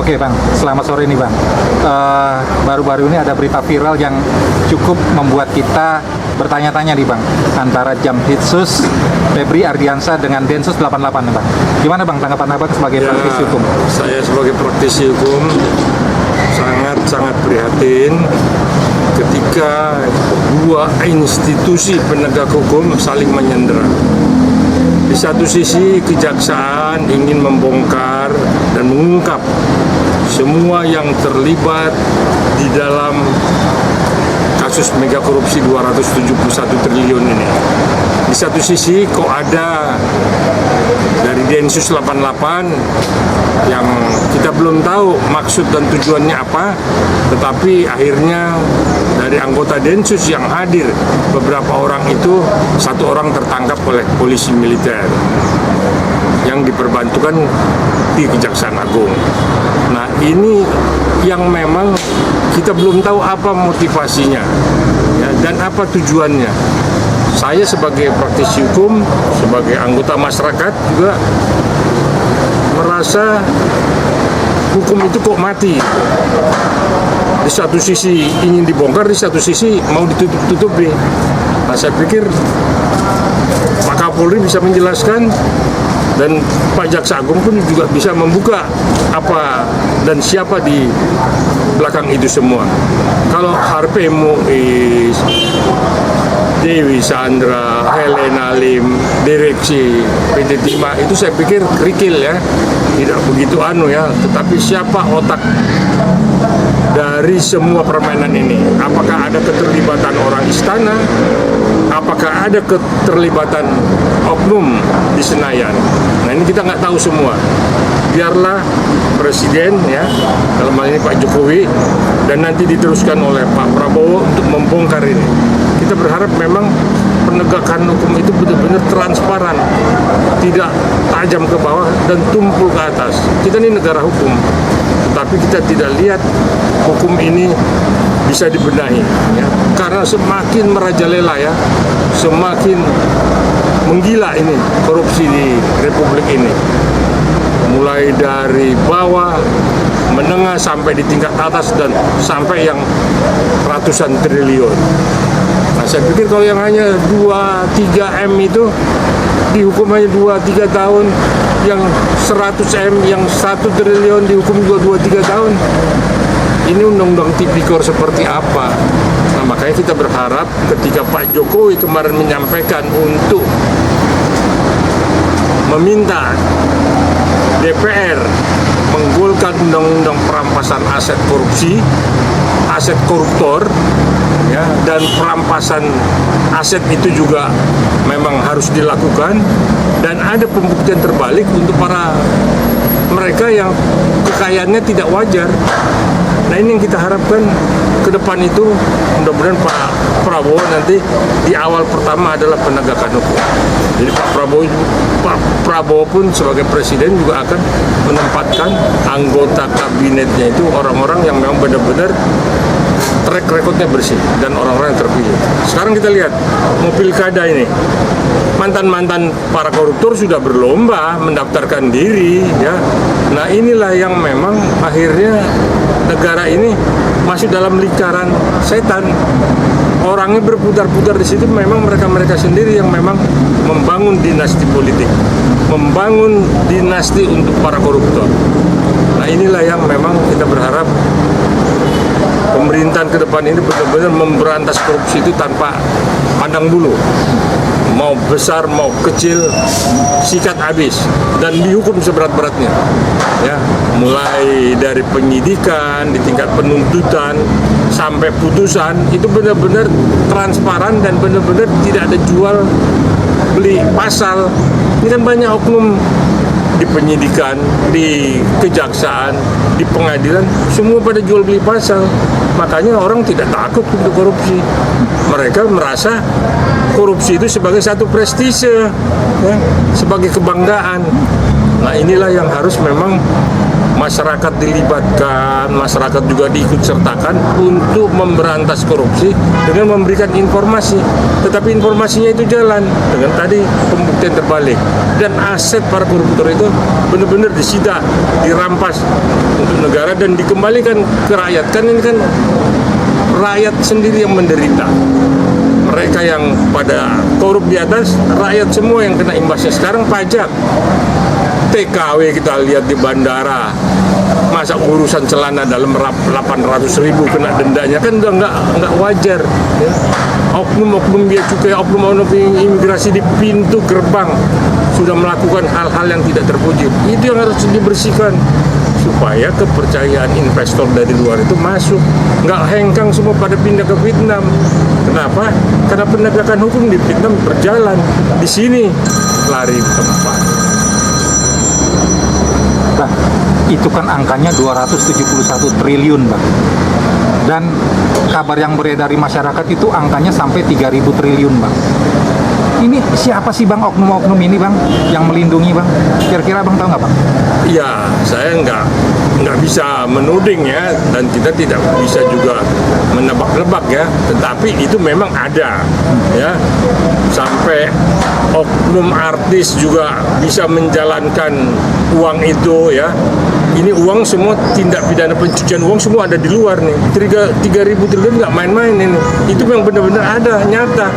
Oke Bang, selamat sore nih Bang. Baru-baru ini ada berita viral yang cukup membuat kita bertanya-tanya nih Bang, antara Jampitsus Febri Ardiansyah dengan Densus 88 nih Bang. Gimana Bang tanggapan Abang sebagai praktisi hukum? Saya sebagai praktisi hukum sangat prihatin ketika dua institusi penegak hukum saling menyandera. Di satu sisi kejaksaan ingin membongkar dan mengungkap semua yang terlibat di dalam kasus mega korupsi 271 triliun ini. Di satu sisi kok ada dari Densus 88 yang kita belum tahu maksud dan tujuannya apa, tetapi akhirnya dari anggota Densus yang hadir, beberapa orang itu, satu orang tertangkap oleh polisi militer yang diperbantukan di Kejaksaan Agung. Nah, ini yang memang kita belum tahu apa motivasinya ya, dan apa tujuannya. Saya sebagai praktisi hukum, sebagai anggota masyarakat juga merasa hukum itu kok mati. Di satu sisi ingin dibongkar, di satu sisi mau ditutup-tutupi. Nah, saya pikir Pak Kapolri bisa menjelaskan dan Pak Jaksa Agung pun juga bisa membuka apa dan siapa di belakang itu semua. Kalau Harvey Muiz, Dewi Sandra, Helena Lim, direksi PT Timah itu saya pikir kerikil ya, tidak begitu ya. Tetapi siapa otak dari semua permainan ini? Apakah ada keterlibatan orang istana? Apakah ada keterlibatan oknum di Senayan? Nah, ini kita nggak tahu semua. Biarlah Presiden ya, dalam hal ini Pak Jokowi, dan nanti diteruskan oleh Pak Prabowo untuk membongkar ini. Kita berharap memang penegakan hukum itu benar-benar transparan, tidak tajam ke bawah dan tumpul ke atas. Kita ini negara hukum, tetapi kita tidak lihat hukum ini bisa dibenahi ya. Karena semakin merajalela ya, semakin menggila ini korupsi di Republik ini, mulai dari bawah, menengah sampai di tingkat atas dan sampai yang ratusan triliun. Nah, saya pikir kalau yang hanya 2-3 M itu dihukum hanya 2-3 tahun, yang 100 M, yang 1 triliun dihukum juga 2-3 tahun. Ini undang-undang tipikor seperti apa? Nah, makanya kita berharap ketika Pak Jokowi kemarin menyampaikan untuk meminta DPR menggolkan undang-undang perampasan aset korupsi, aset koruptor, ya, dan perampasan aset itu juga memang harus dilakukan, dan ada pembuktian terbalik untuk para mereka yang kekayaannya tidak wajar. Nah, ini yang kita harapkan ke depan itu, mudah-mudahan Pak Prabowo nanti di awal pertama adalah penegakan hukum. Jadi Pak Prabowo pun sebagai presiden juga akan menempatkan anggota kabinetnya itu orang-orang yang memang benar-benar track recordnya bersih dan orang-orang yang terpilih. Sekarang kita lihat mau pilkada ini, mantan-mantan para koruptor sudah berlomba mendaftarkan diri ya. Nah, inilah yang memang akhirnya negara ini masih dalam lingkaran setan. Orangnya berputar-putar di situ, memang mereka-mereka sendiri yang memang membangun dinasti politik, membangun dinasti untuk para koruptor. Nah, inilah yang memang kita berharap pemerintahan ke depan ini benar-benar memberantas korupsi itu tanpa pandang bulu. Mau besar, mau kecil, sikat habis dan dihukum seberat-beratnya. Ya, mulai dari penyidikan, di tingkat penuntutan sampai putusan itu benar-benar transparan dan benar-benar tidak ada jual beli pasal. Ini kan banyak oknum di penyidikan, di kejaksaan, di pengadilan, semua pada jual beli pasal. Makanya orang tidak takut untuk korupsi. Mereka merasa korupsi itu sebagai satu prestise, ya, sebagai kebanggaan. Nah, inilah yang harus memang masyarakat dilibatkan, masyarakat juga diikut sertakan untuk memberantas korupsi dengan memberikan informasi. Tetapi informasinya itu jalan dengan tadi pembuktian terbalik, dan aset para koruptor itu benar-benar disita, dirampas untuk negara dan dikembalikan ke rakyat. Kan ini kan rakyat sendiri yang menderita. Mereka yang pada korup di atas, rakyat semua yang kena imbasnya. Sekarang pajak, TKW kita lihat di bandara, masa urusan celana dalam 800.000 kena dendanya, kan udah nggak wajar. Ya. Oknum-oknum bea cukai, oknum-oknum imigrasi di pintu gerbang sudah melakukan hal-hal yang tidak terpuji. Itu yang harus dibersihkan supaya kepercayaan investor dari luar itu masuk, nggak hengkang semua pada pindah ke Vietnam. Kenapa? Karena penegakan hukum di Vietnam berjalan, di sini lari tempat. Bang, itu kan angkanya 271 triliun, Bang. Dan kabar yang beredar di masyarakat itu angkanya sampai 3.000 triliun, Bang. Ini siapa sih, Bang, oknum-oknum ini, Bang, yang melindungi, Bang? Kira-kira Bang tahu nggak, Bang? Ya, saya nggak bisa menuding ya, dan kita tidak bisa juga menebak-nebak ya. Tetapi itu memang ada, ya. Sampai oknum artis juga bisa menjalankan uang itu, ya. Ini uang semua tindak pidana pencucian uang semua ada di luar nih. 3.000 triliun nggak main-main ini. Itu yang benar-benar ada, nyata.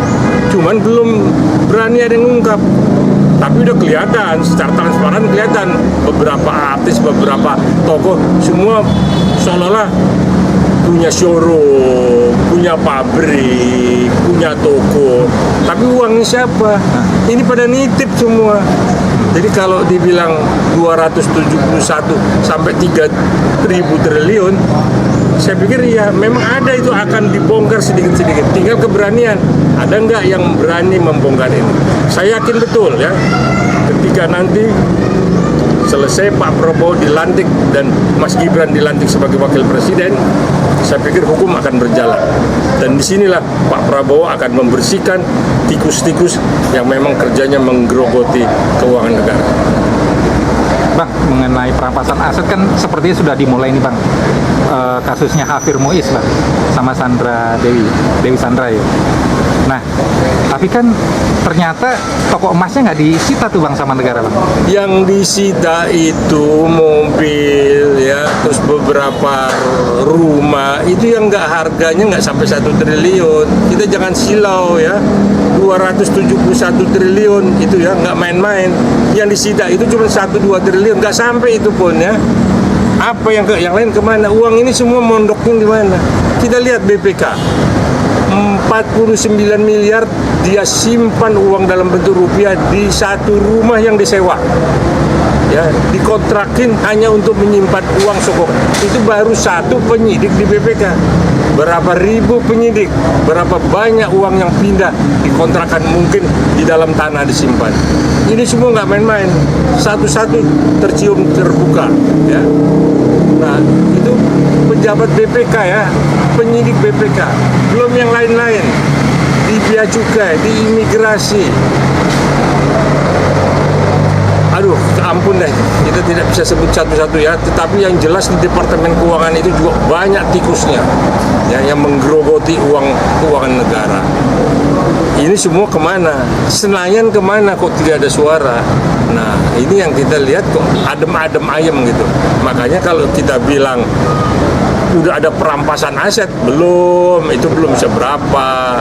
Cuman belum berani ada yang ngungkap. Tapi udah kelihatan, secara transparan kelihatan. Beberapa artis, beberapa tokoh, semua seolah-olah punya showroom, punya pabrik, punya toko. Tapi uangnya siapa? Ini pada nitip semua. Jadi kalau dibilang 271 sampai 3.000 triliun, saya pikir ya memang ada, itu akan dibongkar sedikit-sedikit. Tinggal keberanian. Ada nggak yang berani membongkar ini? Saya yakin betul ya, ketika nanti selesai Pak Prabowo dilantik dan Mas Gibran dilantik sebagai wakil presiden, saya pikir hukum akan berjalan. Dan disinilah Pak Prabowo akan membersihkan tikus-tikus yang memang kerjanya menggerogoti keuangan negara. Bang, mengenai perampasan aset kan sepertinya sudah dimulai nih, Bang. Kasusnya Hafir Muiz, Bang, sama Sandra Dewi Sandra ya. Nah, tapi kan ternyata toko emasnya nggak disita tuh, Bang, sama negara, Bang. Yang disita itu mobil ya, terus beberapa rumah, itu yang harganya nggak sampai 1 triliun. Kita jangan silau ya, 271 triliun itu ya, nggak main-main. Yang disita itu cuma 1-2 triliun, nggak sampai itu pun ya. Apa yang lain kemana? Uang ini semua mondoknya di mana? Kita lihat BPK, 49 miliar dia simpan uang dalam bentuk rupiah di satu rumah yang disewa. Ya, dikontrakin hanya untuk menyimpan uang sokok. Itu baru satu penyidik di BPK. Berapa ribu penyidik, berapa banyak uang yang pindah dikontrakan, mungkin di dalam tanah disimpan. Ini semua nggak main-main. Satu-satu tercium terbuka. Ya. Nah, itu pejabat BPK ya, penyidik BPK. Belum yang lain-lain. Di bea cukai, di imigrasi. Aduh, ampun deh, kita tidak bisa sebut satu-satu ya. Tetapi yang jelas di Departemen Keuangan itu juga banyak tikusnya, ya, yang menggerogoti uang keuangan negara. Ini semua kemana? Senayan kemana kok tidak ada suara? Nah, ini yang kita lihat kok adem-adem ayem gitu. Makanya kalau kita bilang udah ada perampasan aset, belum, itu belum seberapa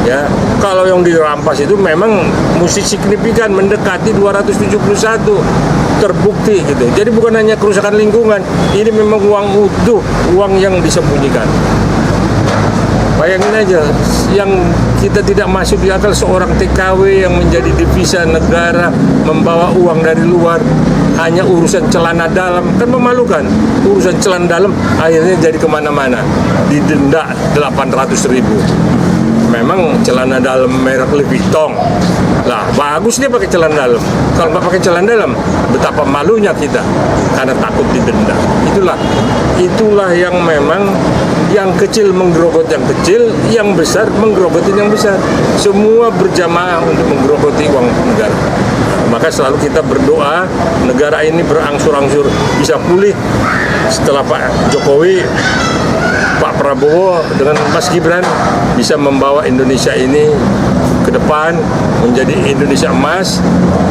ya. Kalau yang dirampas itu memang mesti signifikan, mendekati 271 terbukti gitu. Jadi bukan hanya kerusakan lingkungan, ini memang uang utuh, uang yang disembunyikan. Bayangin aja, yang kita tidak masuk di akal, seorang TKW yang menjadi devisa negara membawa uang dari luar, hanya urusan celana dalam, kan memalukan. Urusan celana dalam akhirnya jadi kemana-mana, didenda 800.000. Memang celana dalam merek Louis Vuitton lah, bagus dia pakai celana dalam. Kalau nggak pakai celana dalam, betapa malunya kita karena takut didenda. Itulah yang memang, yang kecil menggerogoti yang kecil, yang besar menggerogoti yang besar. Semua berjamaah untuk menggerogoti uang negara. Maka selalu kita berdoa negara ini berangsur-angsur bisa pulih setelah Pak Jokowi, Pak Prabowo dengan Mas Gibran bisa membawa Indonesia ini ke depan menjadi Indonesia emas,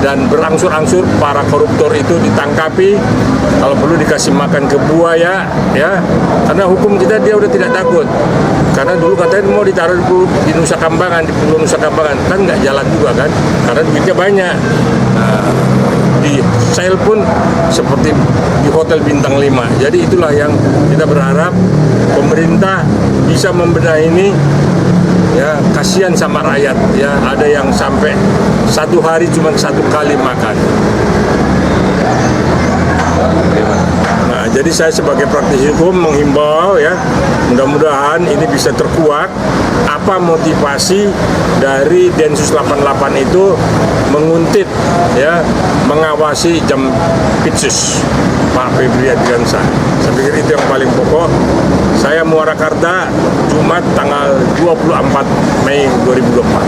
dan berangsur-angsur para koruptor itu ditangkapi, kalau perlu dikasih makan ke buaya, ya, karena hukum kita dia udah tidak takut. Karena dulu katanya mau ditaruh di Nusa Kambangan, di Pulau Nusa Kambangan, kan nggak jalan juga kan, karena duitnya banyak. Nah, di sel pun seperti di hotel bintang 5. Jadi itulah yang kita berharap pemerintah bisa membenahi ini. Ya, kasihan sama rakyat, ya, ada yang sampai satu hari cuma satu kali makan. Nah, jadi saya sebagai praktisi hukum menghimbau, ya, mudah-mudahan ini bisa terkuak. Apa motivasi dari Densus 88 itu menguntit, ya, mengawasi Jampitsus Pak Febri Ardiansah. Saya pikir itu yang paling pokok. Saya Muarakarta, Jumat tanggal 24 Mei 2024.